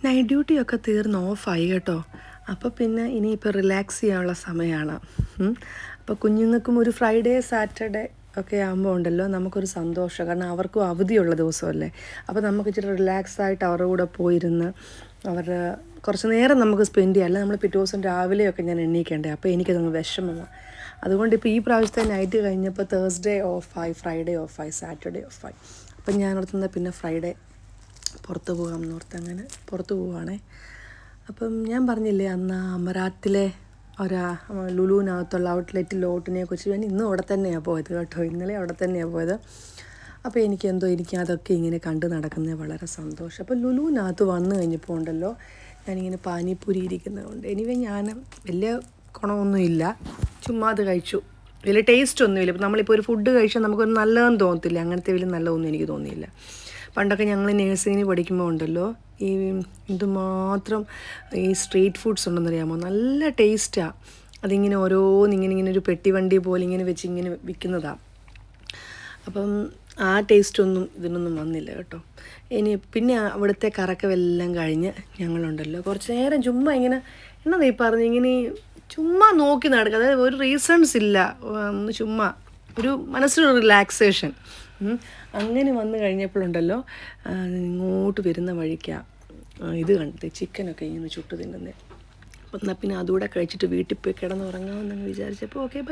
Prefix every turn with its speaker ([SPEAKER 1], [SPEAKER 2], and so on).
[SPEAKER 1] Night ഡ്യൂട്ടിയൊക്കെ തീർന്ന് ഓഫായി കേട്ടോ. അപ്പോൾ പിന്നെ ഇനിയിപ്പോൾ റിലാക്സ് ചെയ്യാനുള്ള സമയമാണ്. അപ്പോൾ കുഞ്ഞുങ്ങൾക്കും ഒരു ഫ്രൈഡേ സാറ്റർഡേ ഒക്കെ ആകുമ്പോൾ ഉണ്ടല്ലോ നമുക്കൊരു സന്തോഷം. കാരണം അവർക്കും അവധിയുള്ള ദിവസമല്ലേ. അപ്പോൾ നമുക്ക് ഇച്ചിരി റിലാക്സ് ആയിട്ട് അവരുടെ കൂടെ പോയിരുന്ന് അവരുടെ കുറച്ച് നേരം നമുക്ക് സ്പെൻഡ് ചെയ്യാം. അല്ല നമ്മൾ പിറ്റേ ദിവസം രാവിലെയൊക്കെ ഞാൻ എണീക്കേണ്ടേ. അപ്പോൾ എനിക്കതങ്ങ് വിഷമമാണ്. അതുകൊണ്ട് ഇപ്പോൾ ഈ പ്രാവശ്യത്തെ നൈറ്റ് കഴിഞ്ഞപ്പോൾ തേഴ്സ്ഡേ ഓഫായി, ഫ്രൈഡേ ഓഫായി, സാറ്റർഡേ ഓഫായി. അപ്പം ഞാൻ ഓർത്തുന്നത് പിന്നെ ഫ്രൈഡേ പുറത്ത് പോകാമെന്ന് ഓർത്ത് അങ്ങനെ പുറത്ത് പോവുകയാണേ. അപ്പം ഞാൻ പറഞ്ഞില്ലേ അന്ന് അമരാത്തിലെ ലുലുവിനകത്തുള്ള ഔട്ട്ലെറ്റിലോട്ടിനെ കുറിച്ച് ഞാൻ ഇന്നും അവിടെ തന്നെയാണ് പോയത് കേട്ടോ. ഇന്നലെ അവിടെ തന്നെയാണ് പോയത്. അപ്പോൾ എനിക്ക് അതൊക്കെ ഇങ്ങനെ കണ്ട് നടക്കുന്നത് വളരെ സന്തോഷം. അപ്പോൾ ലുലുവിനകത്ത് വന്നു കഴിഞ്ഞപ്പോൾ ഉണ്ടല്ലോ ഞാനിങ്ങനെ പാനിപ്പൂരി ഇരിക്കുന്നതുകൊണ്ട് ഞാൻ വലിയ ഗുണമൊന്നുമില്ല, ചുമ്മാ അത് കഴിച്ചു. വലിയ ടേസ്റ്റ് ഒന്നുമില്ല. ഇപ്പം നമ്മളിപ്പോൾ ഒരു ഫുഡ് കഴിച്ചാൽ നമുക്കൊരു നല്ലതെന്ന് തോന്നത്തില്ല. അങ്ങനത്തെ വലിയ നല്ലതൊന്നും എനിക്ക് തോന്നിയില്ല. പണ്ടൊക്കെ ഞങ്ങൾ നേഴ്സിങ്ങിന് പഠിക്കുമ്പോൾ ഉണ്ടല്ലോ ഈ എന്തുമാത്രം ഈ സ്ട്രീറ്റ് ഫുഡ്സ് ഉണ്ടെന്നറിയാമോ, നല്ല ടേസ്റ്റാണ്. അതിങ്ങനെ ഓരോന്നിങ്ങനെ ഒരു പെട്ടിവണ്ടി പോലെ ഇങ്ങനെ വെച്ച് ഇങ്ങനെ വിൽക്കുന്നതാണ്. അപ്പം ആ ടേസ്റ്റൊന്നും ഇതിനൊന്നും വന്നില്ല കേട്ടോ. പിന്നെ അവിടുത്തെ കറക്കമെല്ലാം കഴിഞ്ഞ് ഞങ്ങളുണ്ടല്ലോ കുറച്ച് നേരം ചുമ്മാ ഇങ്ങനെ എന്നതാ ഈ പറഞ്ഞ് ഇങ്ങനെ ചുമ്മാ നോക്കി നടക്കുക. അതായത് ഒരു റീസൺസ് ഇല്ല, ഒന്ന് ചുമ്മാ ഒരു മനസ്സിലൊരു റിലാക്സേഷൻ. അങ്ങനെ വന്നു കഴിഞ്ഞപ്പോഴുണ്ടല്ലോ ഇങ്ങോട്ട് വരുന്ന വഴിക്കാണ് ഇത് കണ്ടത്, ചിക്കനൊക്കെ ഇങ്ങനെ ചുട്ട് തിന്നുന്നത്. അപ്പം എന്നാൽ പിന്നെ അതുകൂടെ കഴിച്ചിട്ട് വീട്ടിൽ പോയി കിടന്നുറങ്ങാമെന്നങ്ങ് വിചാരിച്ചപ്പോൾ ഓക്കെ ബൈ.